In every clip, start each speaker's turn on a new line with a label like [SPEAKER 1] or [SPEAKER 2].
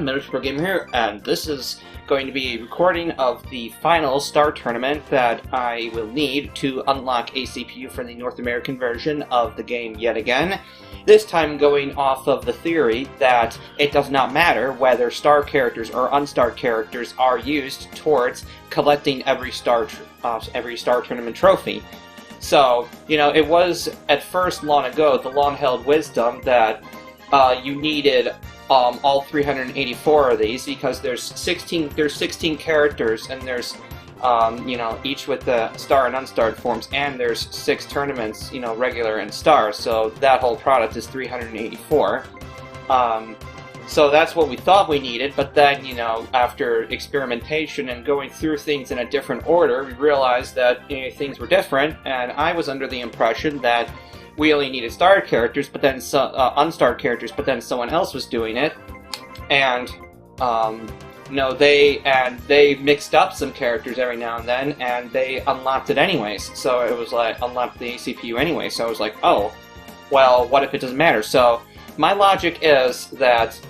[SPEAKER 1] Pro Gamer here, and this is going to be a recording of the final Star Tournament that I will need to unlock a CPU for the North American version of the game yet again. This time going off of the theory that it does not matter whether star characters or unstarred characters are used towards collecting every Star Tournament trophy. So, you know, it was at first long ago the long-held wisdom that you needed all 384 of these because there's 16 characters, and there's you know, each with the star and unstarred forms, and there's 6 tournaments, you know, regular and star, so that whole product is 384. So that's what we thought we needed, but then, you know, after experimentation and going through things in a different order, we realized that, you know, things were different, and I was under the impression that we only needed starred characters, but then unstarred characters, but then someone else was doing it, and no, they mixed up some characters every now and then, and they unlocked it anyways. So it was like unlocked the CPU anyway. So I was like, oh, well, what if it doesn't matter? So my logic is that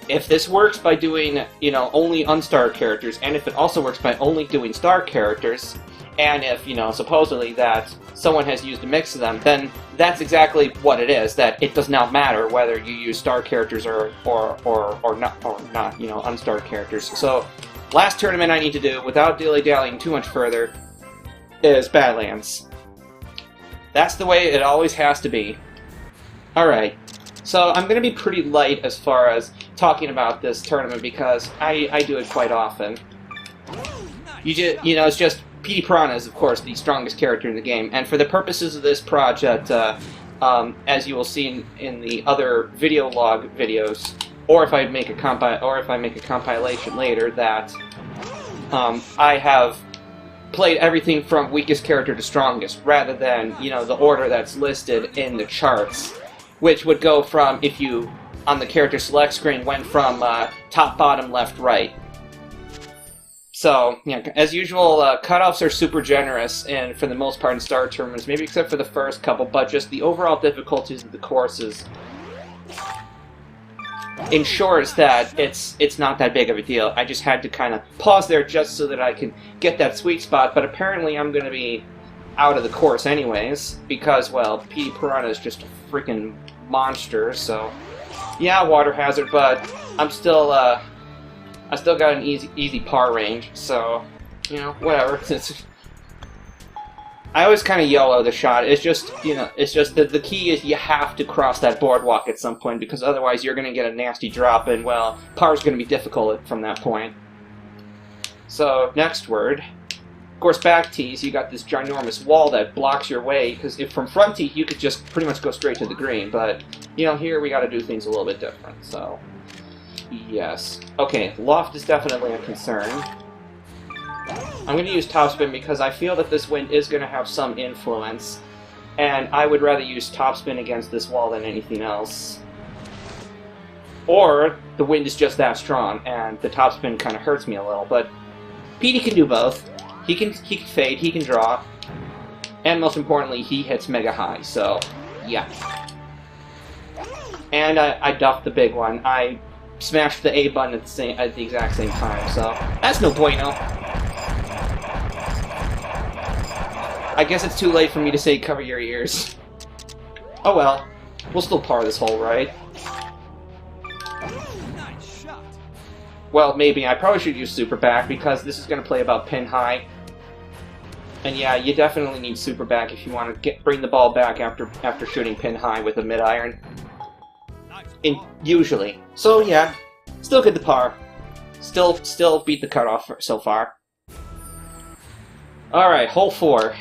[SPEAKER 1] if this works by doing, you know, only unstarred characters, and if it also works by only doing star characters, and if, you know, supposedly that someone has used a mix of them, then that's exactly what it is, that it does not matter whether you use star characters or not, you know, unstarred characters. So, last tournament I need to do, without dilly-dallying too much further, is Badlands. That's the way it always has to be. Alright, so I'm going to be pretty light as far as talking about this tournament because I do it quite often. You know, it's just PD Piranha is, of course, the strongest character in the game, and for the purposes of this project, as you will see in the other video log videos, or if I make a compilation later, that I have played everything from weakest character to strongest, rather than, you know, the order that's listed in the charts, which would go from, if you on the character select screen went from top, bottom, left, right. So, yeah, as usual, cutoffs are super generous, and for the most part in Star Tournaments, maybe except for the first couple, but just the overall difficulties of the courses ensures that it's not that big of a deal. I just had to kind of pause there just so that I can get that sweet spot, but apparently I'm going to be out of the course anyways, because, well, PD Piranha is just a freaking monster, so yeah, water hazard, but I'm still, I still got an easy par range, so, you know, whatever. I always kind of YOLO the shot. It's just, you know, it's just that the key is you have to cross that boardwalk at some point, because otherwise you're going to get a nasty drop, and, well, par's going to be difficult from that point. So, next word. Of course, back tees, you got this ginormous wall that blocks your way, because if from front tee, you could just pretty much go straight to the green, but, you know, here we got to do things a little bit different, so yes. Okay, loft is definitely a concern. I'm going to use topspin because I feel that this wind is going to have some influence, and I would rather use topspin against this wall than anything else. Or the wind is just that strong, and the topspin kind of hurts me a little, but PD can do both. He can fade, he can draw, and most importantly, he hits mega high, so yeah. And I duffed the big one. I smashed the A button at the exact same time, so that's no bueno. I guess it's too late for me to say cover your ears. Oh well, we'll still par this hole, right?
[SPEAKER 2] Nice shot.
[SPEAKER 1] Well, maybe. I probably should use super back because this is going to play about pin high. And yeah, you definitely need super back if you want to bring the ball back after shooting pin high with a mid iron. Usually. So yeah, still good to par. Still beat the cutoff so far. Alright, hole 4.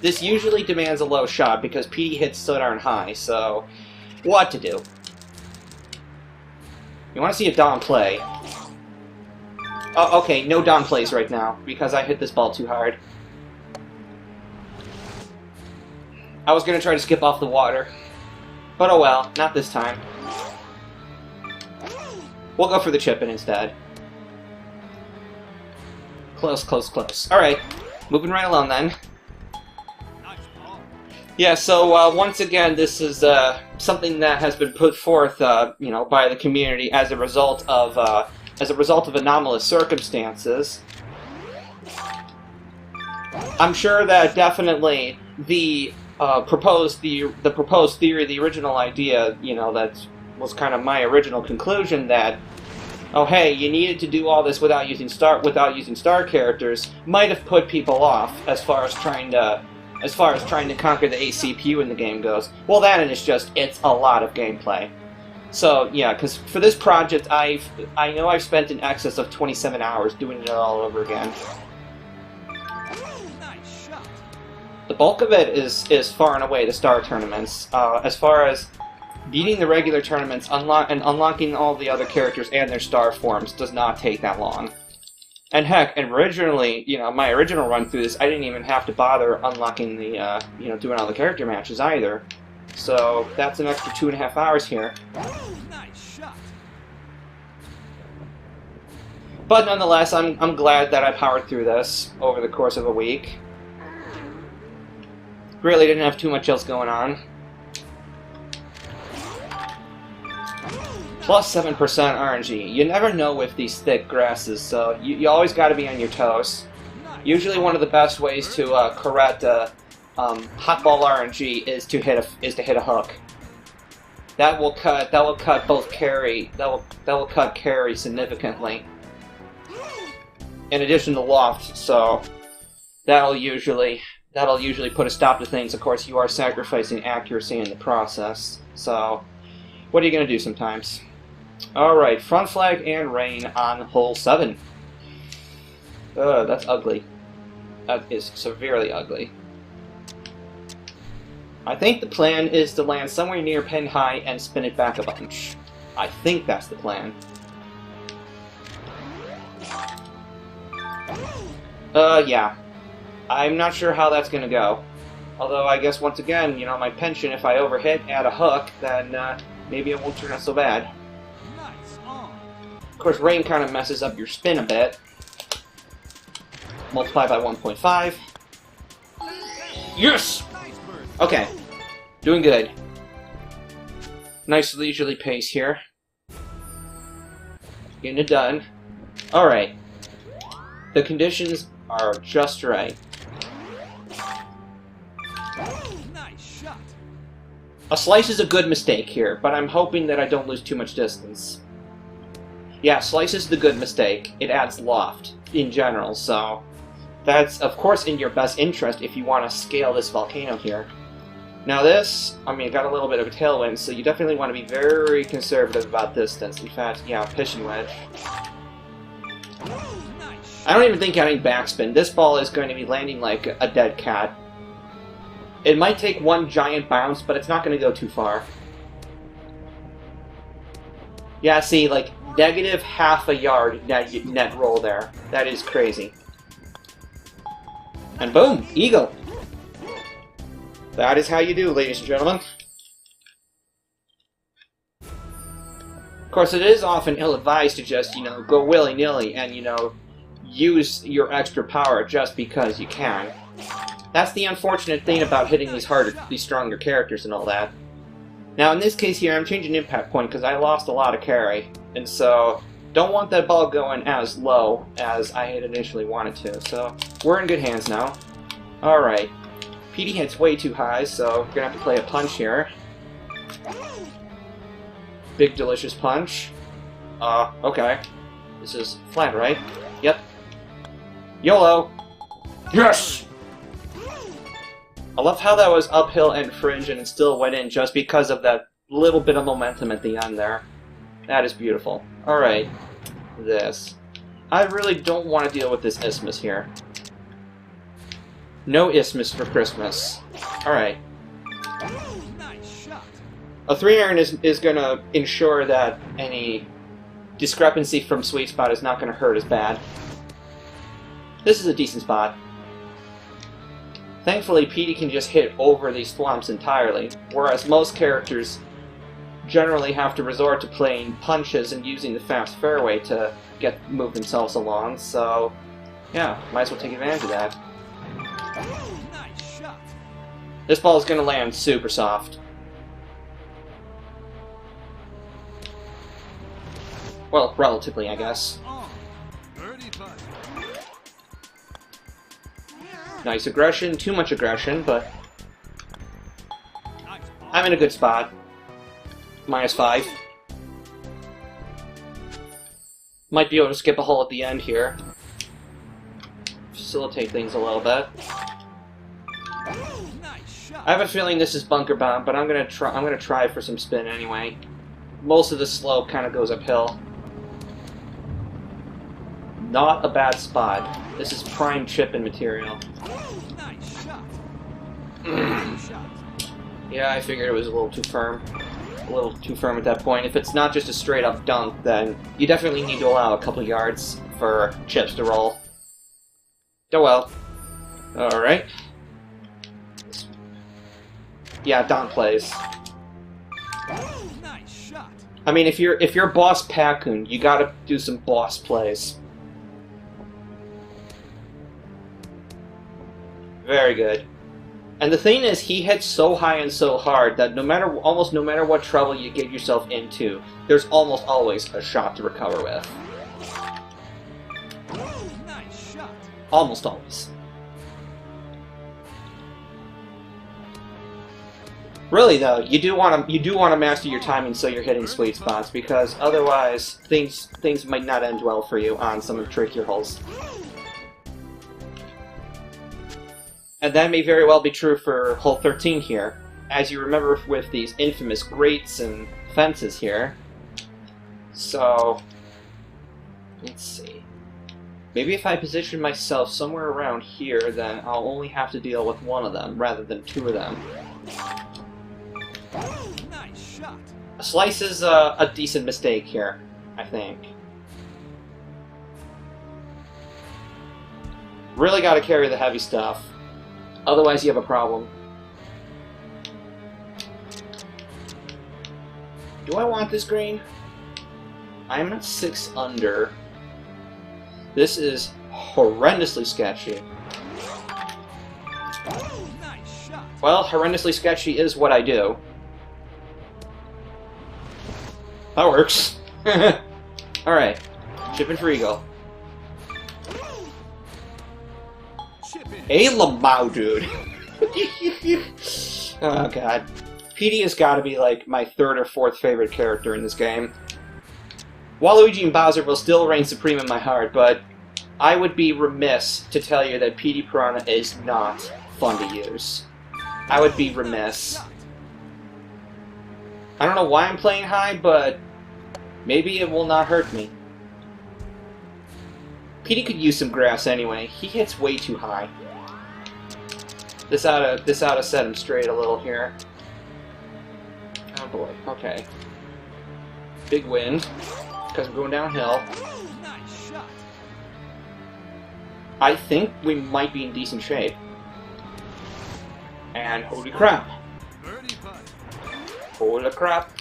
[SPEAKER 1] This usually demands a low shot because PD hits so darn high, so what to do? You want to see a Don play. Oh, okay, no Don plays right now because I hit this ball too hard. I was going to try to skip off the water, but oh well, not this time. We'll go for the chip-in instead. Close, close, close. Alright, moving right along then. Yeah, so once again, this is something that has been put forth, you know, by the community as a result of as a result of anomalous circumstances. I'm sure that definitely the proposed theory, the original idea, you know, that was kind of my original conclusion that, oh hey, you needed to do all this without using star characters, might have put people off as far as trying to conquer the ACPU in the game goes. Well, that and it's a lot of gameplay. So yeah, because for this project, I know I've spent in excess of 27 hours doing it all over again. The bulk of it is far and away the star tournaments. As far as beating the regular tournaments, unlocking all the other characters and their star forms does not take that long. And heck, originally, you know, my original run through this, I didn't even have to bother unlocking the, you know, doing all the character matches either. So that's an extra 2.5 hours here.
[SPEAKER 2] Nice shot.
[SPEAKER 1] But nonetheless, I'm glad that I powered through this over the course of a week. Really didn't have too much else going on. Plus 7% RNG. You never know with these thick grasses, so you always got to be on your toes. Usually, one of the best ways to correct hot ball RNG is to hit a hook. That will cut both carry. That will cut carry significantly. In addition to loft, so that'll usually put a stop to things. Of course, you are sacrificing accuracy in the process. So, what are you gonna do sometimes? Alright, front flag and rain on hole 7. That's ugly. That is severely ugly. I think the plan is to land somewhere near pin high and spin it back a bunch. I think that's the plan. Yeah. I'm not sure how that's gonna go. Although, I guess once again, you know, my pension, if I overhit at a hook, then maybe it won't turn out so bad. Of course, rain kind of messes up your spin a bit. Multiply by 1.5. Yes! Okay. Doing good. Nice leisurely pace here. Getting it done. Alright. The conditions are just right.
[SPEAKER 2] Nice shot.
[SPEAKER 1] A slice is a good mistake here, but I'm hoping that I don't lose too much distance. Yeah, slice is the good mistake. It adds loft in general, so that's, of course, in your best interest if you want to scale this volcano here. Now this, I mean, it got a little bit of a tailwind, so you definitely want to be very conservative about distance. In fact, yeah, pitching wedge. I don't even think counting backspin. This ball is going to be landing like a dead cat. It might take one giant bounce, but it's not going to go too far. Yeah, see, like, negative half a yard net roll there. That is crazy. And boom! Eagle! That is how you do, ladies and gentlemen. Of course, it is often ill-advised to just, you know, go willy-nilly and, you know, use your extra power just because you can. That's the unfortunate thing about hitting these stronger characters and all that. Now, in this case here, I'm changing impact point because I lost a lot of carry, and so don't want that ball going as low as I had initially wanted to. So we're in good hands now. Alright. PD hits way too high, so we're gonna have to play a punch here. Big delicious punch. Okay. This is flat, right? Yep. YOLO! Yes! I love how that was uphill and fringe and it still went in just because of that little bit of momentum at the end there. That is beautiful. Alright. This. I really don't want to deal with this isthmus here. No isthmus for Christmas. Alright. A 3-iron is going to ensure that any discrepancy from sweet spot is not going to hurt as bad. This is a decent spot. Thankfully, PD can just hit over these thwomps entirely, whereas most characters generally have to resort to playing punches and using the fast fairway to move themselves along, so yeah, might as well take advantage of that. This ball is going to land super soft. Well, relatively, I guess.
[SPEAKER 2] On. Birdie putt.
[SPEAKER 1] Nice aggression, too much aggression, but
[SPEAKER 2] Nice ball.
[SPEAKER 1] I'm in a good spot. -5. Might be able to skip a hole at the end here. Facilitate things a little bit.
[SPEAKER 2] Nice shot.
[SPEAKER 1] I have a feeling this is bunker bound, but I'm gonna try for some spin anyway. Most of the slope kind of goes uphill. Not a bad spot. This is prime chip-in material.
[SPEAKER 2] Nice shot. Nice shot.
[SPEAKER 1] Yeah, I figured it was a little too firm. A little too firm at that point. If it's not just a straight-up dunk, then you definitely need to allow a couple yards for chips to roll. Oh well. Alright. Yeah, Don plays.
[SPEAKER 2] Nice shot.
[SPEAKER 1] I mean, if you're Boss Pakun, you gotta do some boss plays. Very good. And the thing is, he hits so high and so hard that almost no matter what trouble you get yourself into, there's almost always a shot to recover with.
[SPEAKER 2] Nice shot.
[SPEAKER 1] Almost always. Really though, you do want to master your timing so you're hitting sweet spots, because otherwise things might not end well for you on some of the trickier holes. And that may very well be true for hole 13 here. As you remember with these infamous grates and fences here. So, let's see. Maybe if I position myself somewhere around here, then I'll only have to deal with one of them, rather than two of them.
[SPEAKER 2] Nice shot.
[SPEAKER 1] A slice is a decent mistake here, I think. Really gotta carry the heavy stuff. Otherwise, you have a problem. Do I want this green? I'm at 6 under. This is horrendously sketchy.
[SPEAKER 2] Nice shot.
[SPEAKER 1] Well, horrendously sketchy is what I do. That works. Alright. Chipping for eagle.
[SPEAKER 2] Chip in.
[SPEAKER 1] Hey, Lamau, dude. Oh, God. Petey has got to be, like, my 3rd or 4th favorite character in this game. Waluigi and Bowser will still reign supreme in my heart, but I would be remiss to tell you that Petey Piranha is not fun to use. I would be remiss. I don't know why I'm playing high, but maybe it will not hurt me. Petey could use some grass anyway. He hits way too high. This oughta set him straight a little here. Oh boy, okay. Big wind, because we're going downhill.
[SPEAKER 2] Nice shot.
[SPEAKER 1] I think we might be in decent shape. And holy crap.
[SPEAKER 2] Birdie putt.
[SPEAKER 1] Holy crap.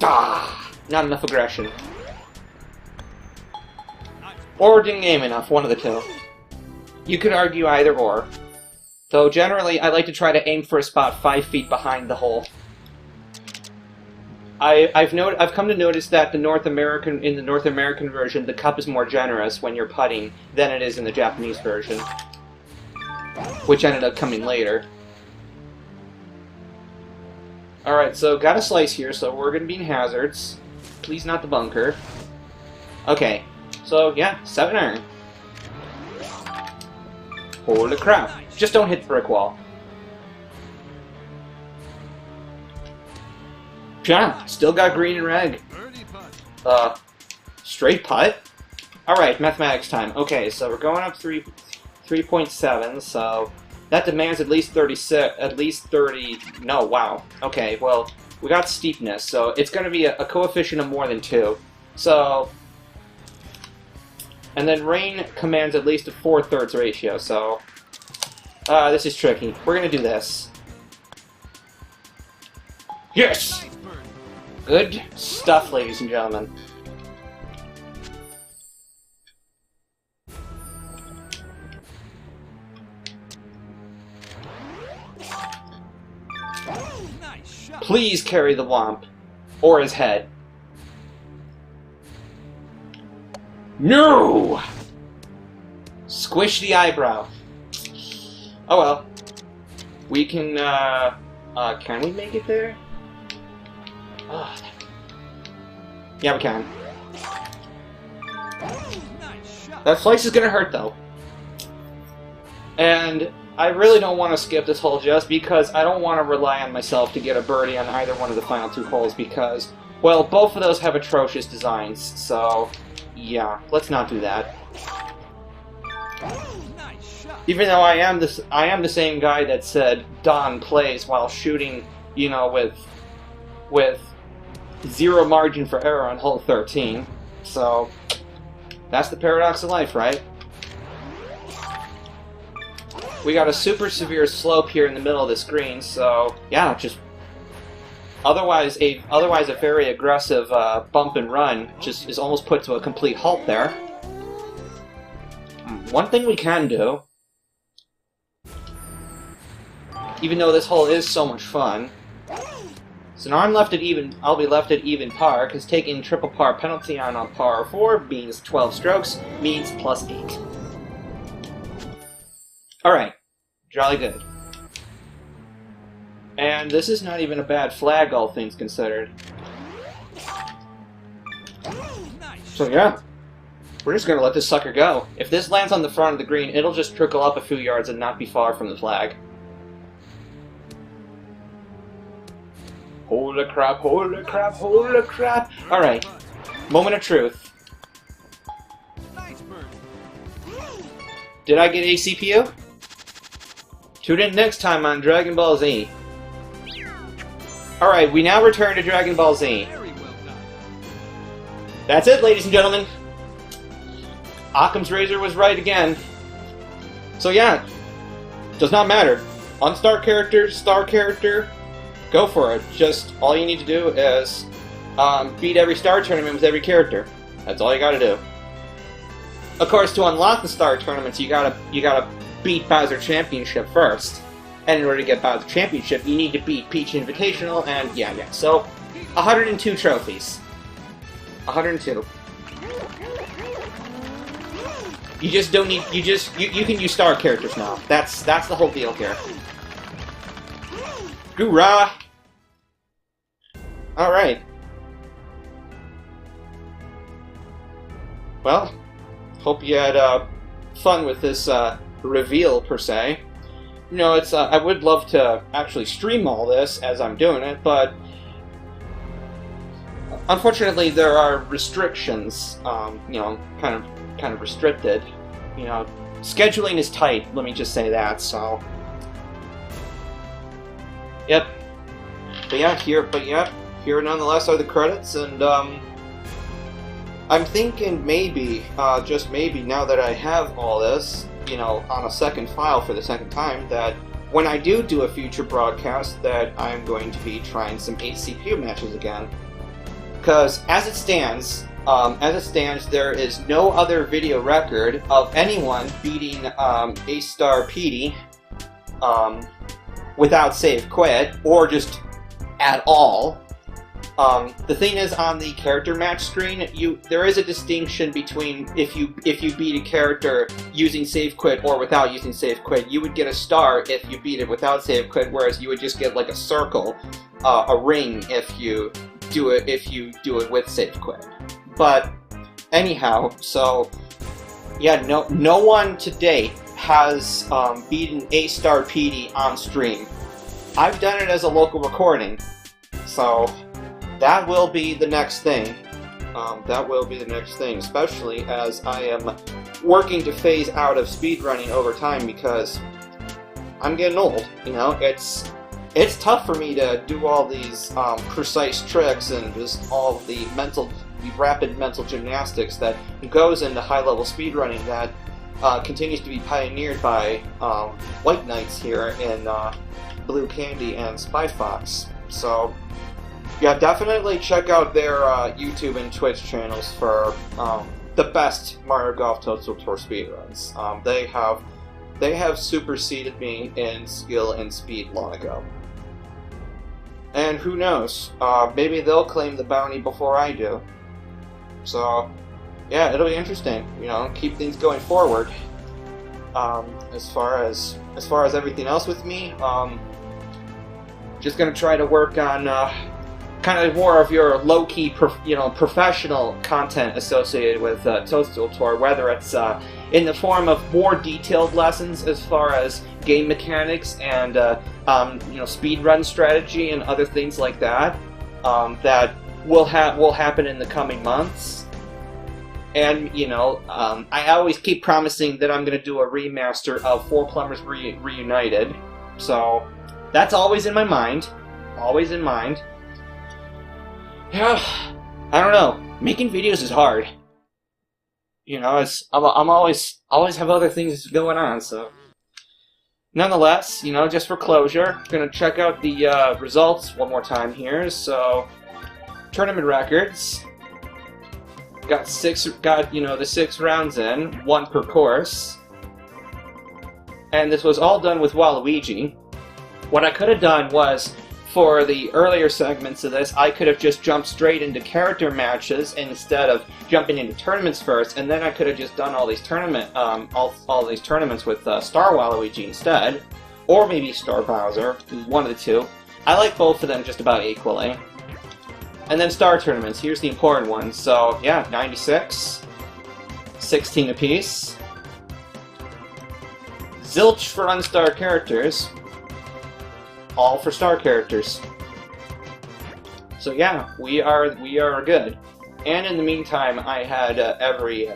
[SPEAKER 1] Ah! Not enough aggression. Or didn't aim enough, one of the two. You could argue either or. Though generally, I like to try to aim for a spot 5 feet behind the hole. I've come to notice that in the North American version, the cup is more generous when you're putting than it is in the Japanese version, which ended up coming later. Alright, so got a slice here, so we're going to be in hazards. Please not the bunker. Okay, so yeah, 7 iron. Holy crap. Just don't hit the brick wall. Yeah, still got green and red.
[SPEAKER 2] Birdie putt.
[SPEAKER 1] Straight putt? Alright, mathematics time. Okay, so we're going up 3.7, so that demands at least 30, no, wow. Okay, well, we got steepness, so it's going to be a coefficient of more than 2. So, and then rain commands at least a 4/3 ratio, so this is tricky. We're going to do this. Yes!
[SPEAKER 2] Nice birdie.
[SPEAKER 1] Good stuff, ladies and gentlemen.
[SPEAKER 2] Nice shot.
[SPEAKER 1] Please carry the Womp. Or his head. No! Squish the eyebrow. Oh well. We can we make it there? Oh. Yeah, we can.
[SPEAKER 2] Nice shot.
[SPEAKER 1] That slice is gonna hurt, though. And I really don't want to skip this hole just because I don't want to rely on myself to get a birdie on either one of the final 2 holes because, well, both of those have atrocious designs, so yeah, let's not do that.
[SPEAKER 2] Nice shot.
[SPEAKER 1] Even though I am the same guy that said Don plays while shooting, you know, with 0 margin for error on hole 13. So that's the paradox of life, right? We got a super severe slope here in the middle of this green, so yeah, just otherwise a very aggressive bump and run just is almost put to a complete halt there. One thing we can do, even though this hole is so much fun, so now I'm left at even. I'll be left at even par because taking triple par penalty on a par 4 means 12 strokes means plus 8. All right, jolly good. And this is not even a bad flag, all things considered. So yeah, we're just gonna let this sucker go. If this lands on the front of the green, it'll just trickle up a few yards and not be far from the flag. Holy crap, holy crap, holy crap. Alright, moment of truth.
[SPEAKER 2] Nice birdie.
[SPEAKER 1] Did I get a CPU? Tune in next time on Dragon Ball Z. Alright, we now return to Dragon Ball Z.
[SPEAKER 2] Very well done.
[SPEAKER 1] That's it, ladies and gentlemen. Occam's razor was right again. So yeah, does not matter. Unstar character, star character, go for it. Just all you need to do is beat every star tournament with every character. That's all you gotta do. Of course, to unlock the star tournaments, you gotta beat Bowser Championship first. And in order to get Bowser Championship, you need to beat Peach Invitational, and yeah. So, 102 trophies. 102. You just don't need. You can use star characters now. That's the whole deal here. Hoorah! All right. Well, hope you had fun with this reveal per se. You know, it's I would love to actually stream all this as I'm doing it, but unfortunately there are restrictions. You know, kind of restricted. You know, scheduling is tight. Let me just say that. So, yep. But yeah, here nonetheless are the credits, and I'm thinking maybe, just maybe, now that I have all this, you know, on a second file for the second time, that when I do a future broadcast, that I'm going to be trying some ACPU matches again. Because as it stands, there is no other video record of anyone beating A-Star Petey without save quit, or just at all. The thing is, on the character match screen, there is a distinction between if you beat a character using save quit or without using save quit. You would get a star if you beat it without save quit, whereas you would just get like a circle, a ring if you do it with save quit. But anyhow, so yeah, no one to date has beaten A-Star Petey on stream. I've done it as a local recording, so that will be the next thing. That will be the next thing, especially as I am working to phase out of speedrunning over time because I'm getting old. You know, it's tough for me to do all these precise tricks and just all the rapid mental gymnastics that goes into high-level speedrunning that continues to be pioneered by White Knights here in Blue Candy and Spy Fox. So yeah, definitely check out their YouTube and Twitch channels for the best Mario Golf Toadstool Tour speedruns. They have superseded me in skill and speed long ago. And who knows, maybe they'll claim the bounty before I do. So, yeah, it'll be interesting. You know, keep things going forward. As far as everything else with me, just gonna try to work on kind of more of your low-key, professional content associated with Toadstool Tour, whether it's in the form of more detailed lessons as far as game mechanics and speedrun strategy and other things like that, that will happen in the coming months. And I always keep promising that I'm going to do a remaster of Four Plumbers Reunited, so that's always in my mind. Always in mind. Yeah, I don't know. Making videos is hard. I'm always have other things going on. So, nonetheless, just for closure, gonna check out the results one more time here. So, tournament records. Got the 6 rounds in, 1 per course, and this was all done with Waluigi. What I could have done was, for the earlier segments of this, I could have just jumped straight into character matches instead of jumping into tournaments first, and then I could have just done all these all these tournaments with Star Waluigi instead, or maybe Star Bowser, one of the two. I like both of them just about equally. And then Star Tournaments, here's the important ones. So, yeah, 96, 16 apiece. Zilch for unstar characters. All for star characters. So yeah, we are good. And in the meantime, I had every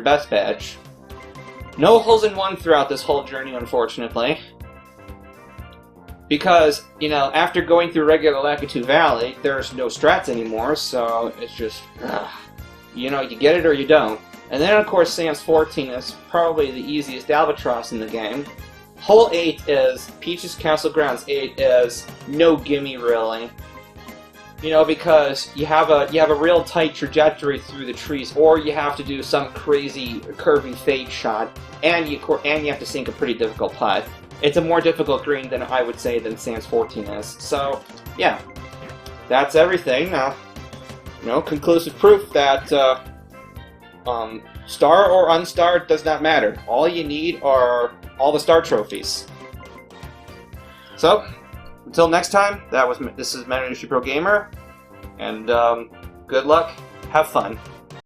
[SPEAKER 1] best badge. No holes in one throughout this whole journey, unfortunately. Because, after going through regular Lakitu Valley, there's no strats anymore, so it's just, you get it or you don't. And then, of course, Sans 14 is probably the easiest albatross in the game. Hole 8 is, Peach's Castle Grounds 8 is no gimme, really. Because you have a real tight trajectory through the trees, or you have to do some crazy curving fade shot, and you have to sink a pretty difficult putt. It's a more difficult green than I would say than Sans 14 is. So, yeah, that's everything. Conclusive proof that star or unstar does not matter. All you need are all the star trophies. So, until next time, this is Manager Pro Gamer, and good luck, have fun.